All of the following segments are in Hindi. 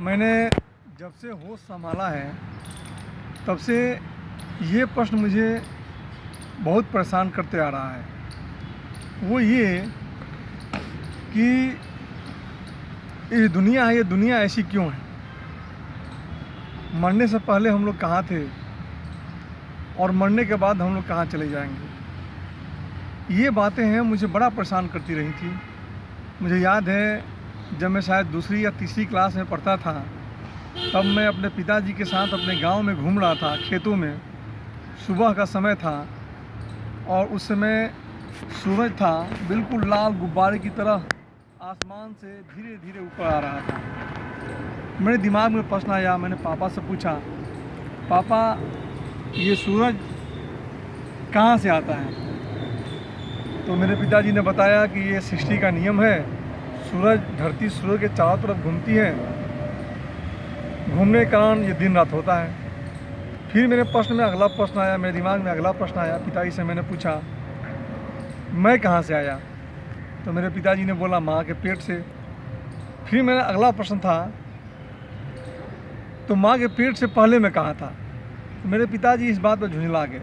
मैंने जब से होश संभाला है तब से ये प्रश्न मुझे बहुत परेशान करते आ रहा है। वो ये कि ये दुनिया ऐसी क्यों है? मरने से पहले हम लोग कहाँ थे और मरने के बाद हम लोग कहाँ चले जाएंगे? ये बातें हैं, मुझे बड़ा परेशान करती रही थी। मुझे याद है जब मैं शायद दूसरी या तीसरी क्लास में पढ़ता था, तब मैं अपने पिताजी के साथ अपने गांव में घूम रहा था, खेतों में। सुबह का समय था और उस समय सूरज था बिल्कुल लाल गुब्बारे की तरह, आसमान से धीरे धीरे ऊपर आ रहा था। मेरे दिमाग में प्रश्न आया, मैंने पापा से पूछा, पापा ये सूरज कहाँ से आता है? तो मेरे पिताजी ने बताया कि ये सृष्टि का नियम है, धरती सूरज के चारों तरफ घूमती है, घूमने के कारण ये दिन रात होता है। फिर मेरे दिमाग में अगला प्रश्न आया, पिताजी से मैंने पूछा, मैं कहाँ से आया? तो मेरे पिताजी ने बोला, माँ के पेट से। फिर मेरा अगला प्रश्न था, तो माँ के पेट से पहले मैं कहाँ था? तो मेरे पिताजी इस बात पर झुंझला गए।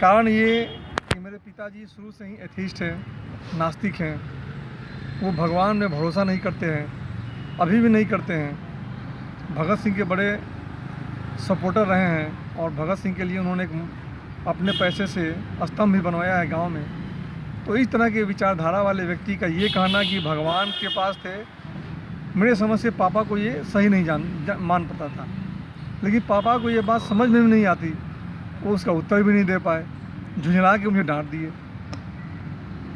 कारण ये कि मेरे पिताजी शुरू से ही एथीस्ट हैं, नास्तिक हैं। वो भगवान में भरोसा नहीं करते हैं, अभी भी नहीं करते हैं। भगत सिंह के बड़े सपोर्टर रहे हैं और भगत सिंह के लिए उन्होंने अपने पैसे से स्तंभ भी बनवाया है गांव में। तो इस तरह के विचारधारा वाले व्यक्ति का ये कहना कि भगवान के पास थे, मेरे समझ से पापा को ये सही नहीं मान पाता था। लेकिन पापा को ये बात समझ में भी नहीं आती, वो उसका उत्तर भी नहीं दे पाए, झुंझला के मुझे डांट दिए।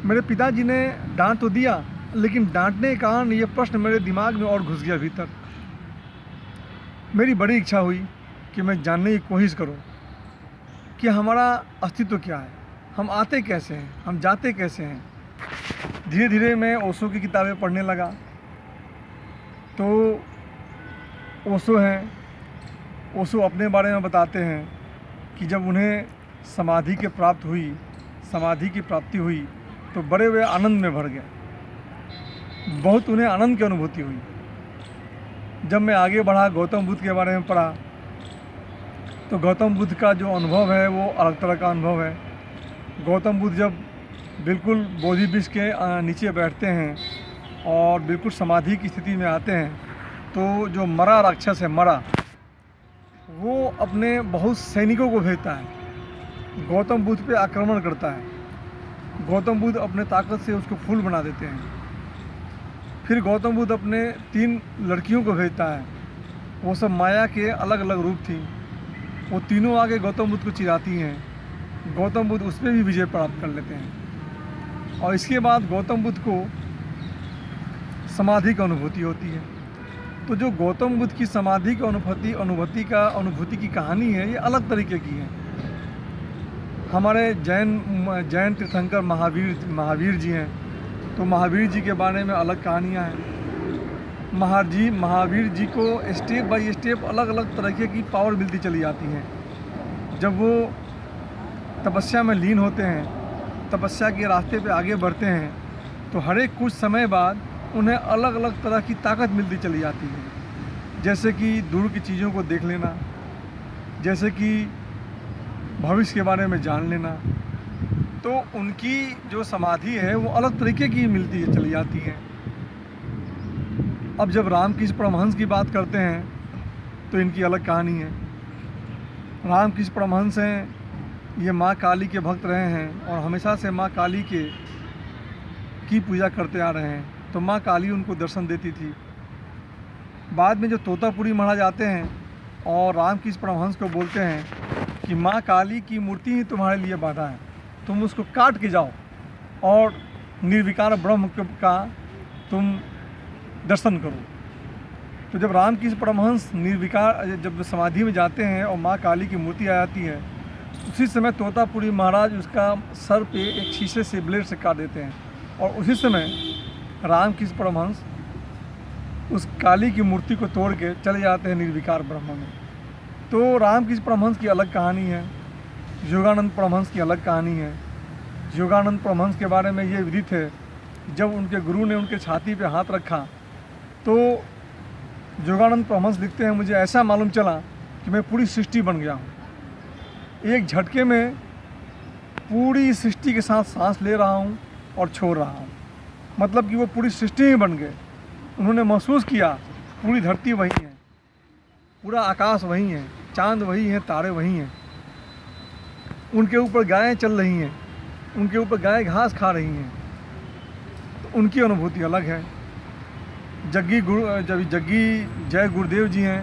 मेरे पिताजी ने डांट तो दिया, लेकिन डांटने के कारण ये प्रश्न मेरे दिमाग में और घुस गया भीतर। मेरी बड़ी इच्छा हुई कि मैं जानने की कोशिश करूं कि हमारा अस्तित्व क्या है, हम आते कैसे हैं, हम जाते कैसे हैं। धीरे धीरे मैं ओशो की किताबें पढ़ने लगा। तो ओशो अपने बारे में बताते हैं कि जब उन्हें समाधि की प्राप्ति हुई तो बड़े वे आनंद में भर गए, बहुत उन्हें आनंद की अनुभूति हुई। जब मैं आगे बढ़ा, गौतम बुद्ध के बारे में पढ़ा, तो गौतम बुद्ध का जो अनुभव है वो अलग तरह का अनुभव है। गौतम बुद्ध जब बिल्कुल बोधि वृक्ष के नीचे बैठते हैं और बिल्कुल समाधि की स्थिति में आते हैं, तो जो मरा राक्षस है, वो अपने बहुत सैनिकों को भेजता है, गौतम बुद्ध पे आक्रमण करता है। गौतम बुद्ध अपने ताकत से उसको फूल बना देते हैं। फिर गौतम बुद्ध अपने 3 लड़कियों को भेजता है, वो सब माया के अलग अलग रूप थी। वो तीनों आगे गौतम बुद्ध को चिढ़ाती हैं। गौतम बुद्ध उस पर भी विजय प्राप्त कर लेते हैं और इसके बाद गौतम बुद्ध को समाधि की अनुभूति होती है। तो जो गौतम बुद्ध की समाधि की अनुभूति की कहानी है, ये अलग तरीके की है। हमारे जैन तीर्थंकर महावीर जी हैं, तो महावीर जी के बारे में अलग कहानियाँ हैं। महावीर जी को स्टेप बाय स्टेप अलग अलग तरीके की पावर मिलती चली जाती हैं। जब वो तपस्या में लीन होते हैं, तपस्या के रास्ते पे आगे बढ़ते हैं, तो हर एक कुछ समय बाद उन्हें अलग अलग तरह की ताकत मिलती चली जाती है। जैसे कि दूर की चीज़ों को देख लेना, जैसे कि भविष्य के बारे में जान लेना। तो उनकी जो समाधि है वो अलग तरीके की मिलती है चली जाती है। अब जब रामकृष्ण परमहंस की बात करते हैं तो इनकी अलग कहानी है। रामकृष्ण परमहंस हैं, ये माँ काली के भक्त रहे हैं और हमेशा से माँ काली की पूजा करते आ रहे हैं। तो माँ काली उनको दर्शन देती थी। बाद में जो तोतापुरी महाराज आते हैं और रामकृष्ण परमहंस को बोलते हैं कि माँ काली की मूर्ति ही तुम्हारे लिए बाधा है, तुम उसको काट के जाओ और निर्विकार ब्रह्म का तुम दर्शन करो। तो जब रामकृष्ण परमहंस जब समाधि में जाते हैं और माँ काली की मूर्ति आ जाती है, उसी समय तोतापुरी महाराज उसका सर पे एक शीशे से ब्लेड से काट देते हैं और उसी समय रामकृष्ण परमहंस उस काली की मूर्ति को तोड़ के चले जाते हैं निर्विकार ब्रह्म में। तो रामकृष्ण परमहंस की अलग कहानी है, योगानंद परमहंस की अलग कहानी है। योगानंद परमहंस के बारे में ये विदित है, जब उनके गुरु ने उनके छाती पे हाथ रखा तो योगानंद परमहंस लिखते हैं, मुझे ऐसा मालूम चला कि मैं पूरी सृष्टि बन गया हूँ। एक झटके में पूरी सृष्टि के साथ सांस ले रहा हूँ और छोड़ रहा हूँ। मतलब कि वो पूरी सृष्टि ही बन गए। उन्होंने महसूस किया पूरी धरती वही है, पूरा आकाश वही है, चांद वही है, तारे वही हैं। उनके ऊपर गायें चल रही हैं, उनके ऊपर गायें घास खा रही हैं। तो उनकी अनुभूति अलग है। जग्गी जय गुरुदेव जी हैं,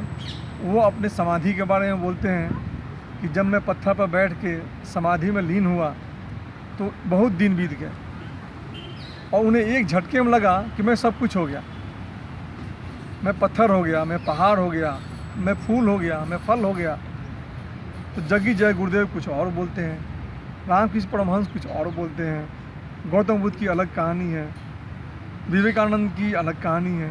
वो अपने समाधि के बारे में बोलते हैं कि जब मैं पत्थर पर बैठ के समाधि में लीन हुआ तो बहुत दिन बीत गए और उन्हें एक झटके में लगा कि मैं सब कुछ हो गया। मैं पत्थर हो गया, मैं पहाड़ हो गया, मैं फूल हो गया, मैं फल हो गया। तो जग्गी जय गुरुदेव कुछ और बोलते हैं, रामकृष्ण परमहंस कुछ और बोलते हैं, गौतम बुद्ध की अलग कहानी है, विवेकानंद की अलग कहानी है।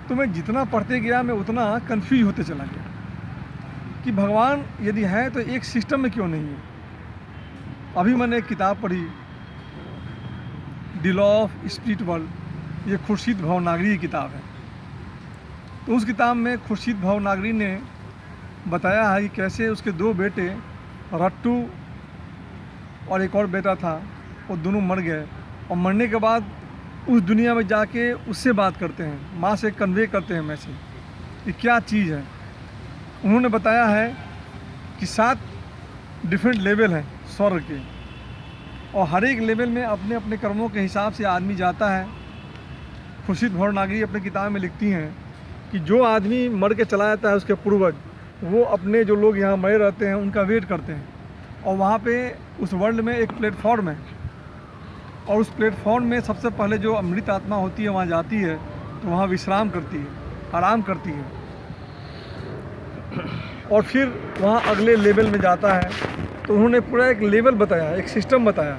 तो मैं जितना पढ़ते गया मैं उतना कंफ्यूज होते चला गया कि भगवान यदि है तो एक सिस्टम में क्यों नहीं है। अभी मैंने एक किताब पढ़ी, the law of spirit world, ये खुर्शीद भवनागरी की किताब है। तो उस किताब में खुर्शीद भवनागरी ने बताया है कि कैसे उसके दो बेटे रट्टू और एक और बेटा था, वो दोनों मर गए और मरने के बाद उस दुनिया में जाके उससे बात करते हैं, माँ से कन्वे करते हैं मैसेज कि क्या चीज़ है। उन्होंने बताया है कि 7 डिफरेंट लेवल हैं स्वर्ग के, और हर एक लेवल में अपने अपने कर्मों के हिसाब से आदमी जाता है। खुर्शीद भवनागरी अपनी किताब में लिखती हैं कि जो आदमी मर के चला जाता है, उसके पूर्वज वो अपने जो लोग यहाँ मरे रहते हैं उनका वेट करते हैं, और वहाँ पे उस वर्ल्ड में एक प्लेटफॉर्म है, और उस प्लेटफॉर्म में सबसे पहले जो अमृत आत्मा होती है वहाँ जाती है, तो वहाँ विश्राम करती है, आराम करती है, और फिर वहाँ अगले लेवल में जाता है। तो उन्होंने पूरा एक लेवल बताया, एक सिस्टम बताया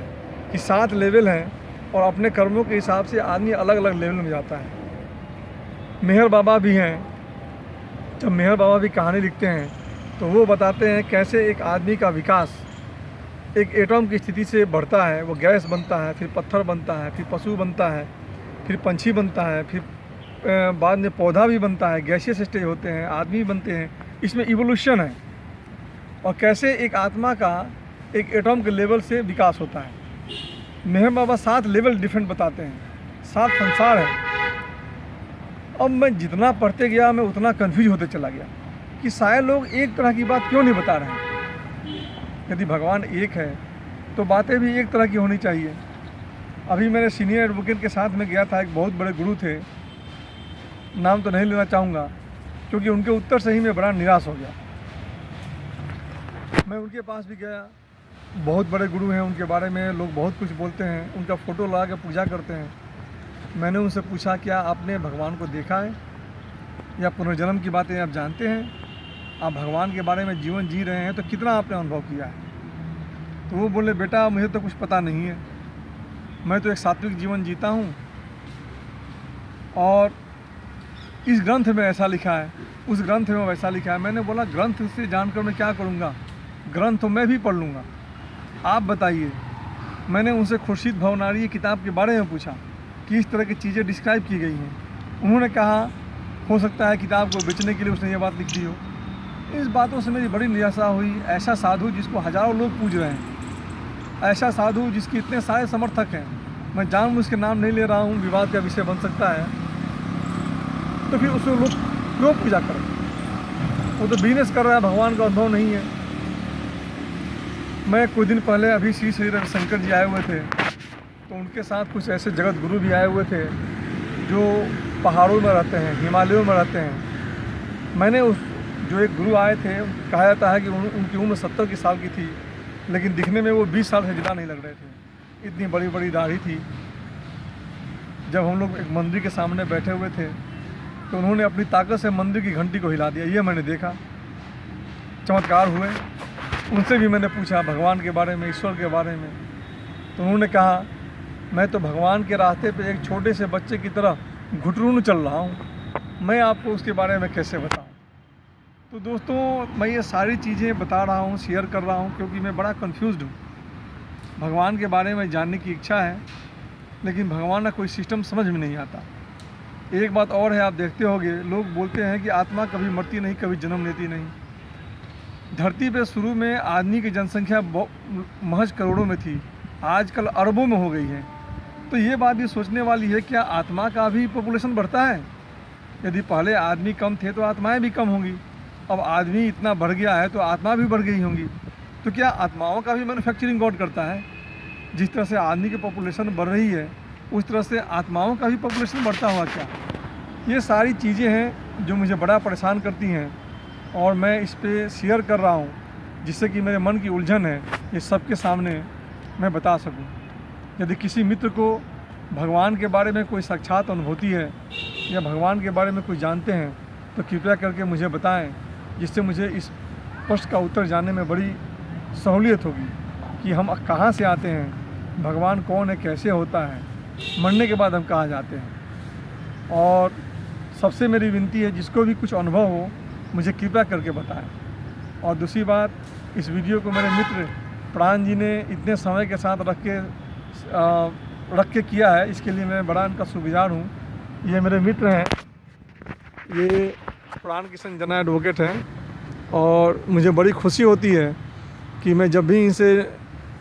कि 7 लेवल हैं और अपने कर्मों के हिसाब से आदमी अलग अलग लेवल में जाता है। मेहर बाबा भी हैं, जब मेहर बाबा भी कहानी लिखते हैं तो वो बताते हैं कैसे एक आदमी का विकास एक एटम की स्थिति से बढ़ता है, वो गैस बनता है, फिर पत्थर बनता है, फिर पशु बनता है, फिर पंछी बनता है, फिर बाद में पौधा भी बनता है, गैसियस स्टेज होते हैं, आदमी बनते हैं। इसमें इवोल्यूशन है, और कैसे एक आत्मा का एक एटम के लेवल से विकास होता है। मेहर बाबा 7 लेवल डिफरेंट बताते हैं, 7 संसार हैं। अब मैं जितना पढ़ते गया मैं उतना कंफ्यूज होते चला गया कि शायद लोग एक तरह की बात क्यों नहीं बता रहे हैं। यदि भगवान एक है तो बातें भी एक तरह की होनी चाहिए। अभी मेरे सीनियर एडवोकेट के साथ में गया था, एक बहुत बड़े गुरु थे, नाम तो नहीं लेना चाहूँगा क्योंकि उनके उत्तर से ही मैं बड़ा निराश हो गया। मैं उनके पास भी गया, बहुत बड़े गुरु हैं, उनके बारे में लोग बहुत कुछ बोलते हैं, उनका फ़ोटो लगा के पूजा करते हैं। मैंने उनसे पूछा, क्या आपने भगवान को देखा है या पुनर्जन्म की बातें आप जानते हैं? आप भगवान के बारे में जीवन जी रहे हैं तो कितना आपने अनुभव किया है? तो वो बोले, बेटा मुझे तो कुछ पता नहीं है, मैं तो एक सात्विक जीवन जीता हूँ, और इस ग्रंथ में ऐसा लिखा है, उस ग्रंथ में वैसा लिखा है। मैंने बोला, ग्रंथ से जानकर मैं क्या करूँगा, ग्रंथ तो मैं भी पढ़ लूँगा, आप बताइए। मैंने उनसे खुर्शीद भवनागरी किताब के बारे में पूछा कि इस तरह की चीज़ें डिस्क्राइब की गई हैं। उन्होंने कहा हो सकता है किताब को बेचने के लिए उसने ये बात लिख दी हो। इस बातों से मेरी बड़ी निराशा हुई। ऐसा साधु जिसको हज़ारों लोग पूज रहे हैं, ऐसा साधु जिसके इतने सारे समर्थक हैं, मैं जानबूझ के नाम नहीं ले रहा हूँ, विवाद का विषय बन सकता है, तो फिर उसको लोग क्यों पूजा करें? वो तो बिजनेस कर रहा है, भगवान का अनुभव नहीं है। मैं कुछ दिन पहले अभी श्री रविशंकर जी आए हुए थे, तो उनके साथ कुछ ऐसे जगत गुरु भी आए हुए थे जो पहाड़ों में रहते हैं, हिमालयों में रहते हैं। मैंने उस जो एक गुरु आए थे, कहा जाता है कि उनकी उम्र 70 साल की थी, लेकिन दिखने में वो 20 साल से ज़्यादा नहीं लग रहे थे, इतनी बड़ी बड़ी दाढ़ी थी। जब हम लोग एक मंदिर के सामने बैठे हुए थे तो उन्होंने अपनी ताकत से मंदिर की घंटी को हिला दिया, ये मैंने देखा, चमत्कार हुए। उनसे भी मैंने पूछा भगवान के बारे में, ईश्वर के बारे में, तो उन्होंने कहा मैं तो भगवान के रास्ते पे एक छोटे से बच्चे की तरह घुटरून चल रहा हूँ, मैं आपको उसके बारे में कैसे बताऊँ। तो दोस्तों, मैं ये सारी चीज़ें बता रहा हूँ, शेयर कर रहा हूँ, क्योंकि मैं बड़ा कंफ्यूज्ड हूँ। भगवान के बारे में जानने की इच्छा है, लेकिन भगवान का कोई सिस्टम समझ में नहीं आता। एक बात और है, आप देखते होंगे लोग बोलते हैं कि आत्मा कभी मरती नहीं, कभी जन्म लेती नहीं। धरती पे शुरू में आदमी की जनसंख्या महज करोड़ों में थी, आजकल अरबों में हो गई है। तो ये बात भी सोचने वाली है, क्या आत्मा का भी पॉपुलेशन बढ़ता है? यदि पहले आदमी कम थे तो आत्माएं भी कम होंगी, अब आदमी इतना बढ़ गया है तो आत्मा भी बढ़ गई होंगी। तो क्या आत्माओं का भी मैन्युफैक्चरिंग गॉड करता है? जिस तरह से आदमी की पॉपुलेशन बढ़ रही है उस तरह से आत्माओं का भी पॉपुलेशन बढ़ता हुआ क्या? ये सारी चीज़ें हैं जो मुझे बड़ा परेशान करती हैं और मैं इस पे शेयर कर रहा हूँ, जिससे कि मेरे मन की उलझन है ये सबके सामने मैं बता सकूँ। यदि किसी मित्र को भगवान के बारे में कोई साक्षात अनुभूति है या भगवान के बारे में कोई जानते हैं तो कृपया करके मुझे बताएं, जिससे मुझे इस प्रश्न का उत्तर जानने में बड़ी सहूलियत होगी कि हम कहाँ से आते हैं, भगवान कौन है, कैसे होता है, मरने के बाद हम कहाँ जाते हैं। और सबसे मेरी विनती है, जिसको भी कुछ अनुभव हो मुझे कृपया करके बताएं। और दूसरी बात, इस वीडियो को मेरे मित्र प्राण जी ने इतने समय के साथ रख के किया है, इसके लिए मैं बड़ा इनका शुक्रगुजार हूँ। ये मेरे मित्र हैं, ये प्राण किशन जना एडवोकेट हैं और मुझे बड़ी खुशी होती है कि मैं जब भी इनसे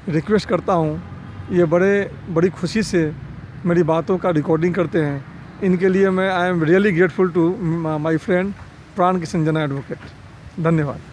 रिक्वेस्ट करता हूँ ये बड़ी खुशी से मेरी बातों का रिकॉर्डिंग करते हैं। इनके लिए मैं I am really grateful to my friend Pran Kishan जना एडवोकेट। धन्यवाद।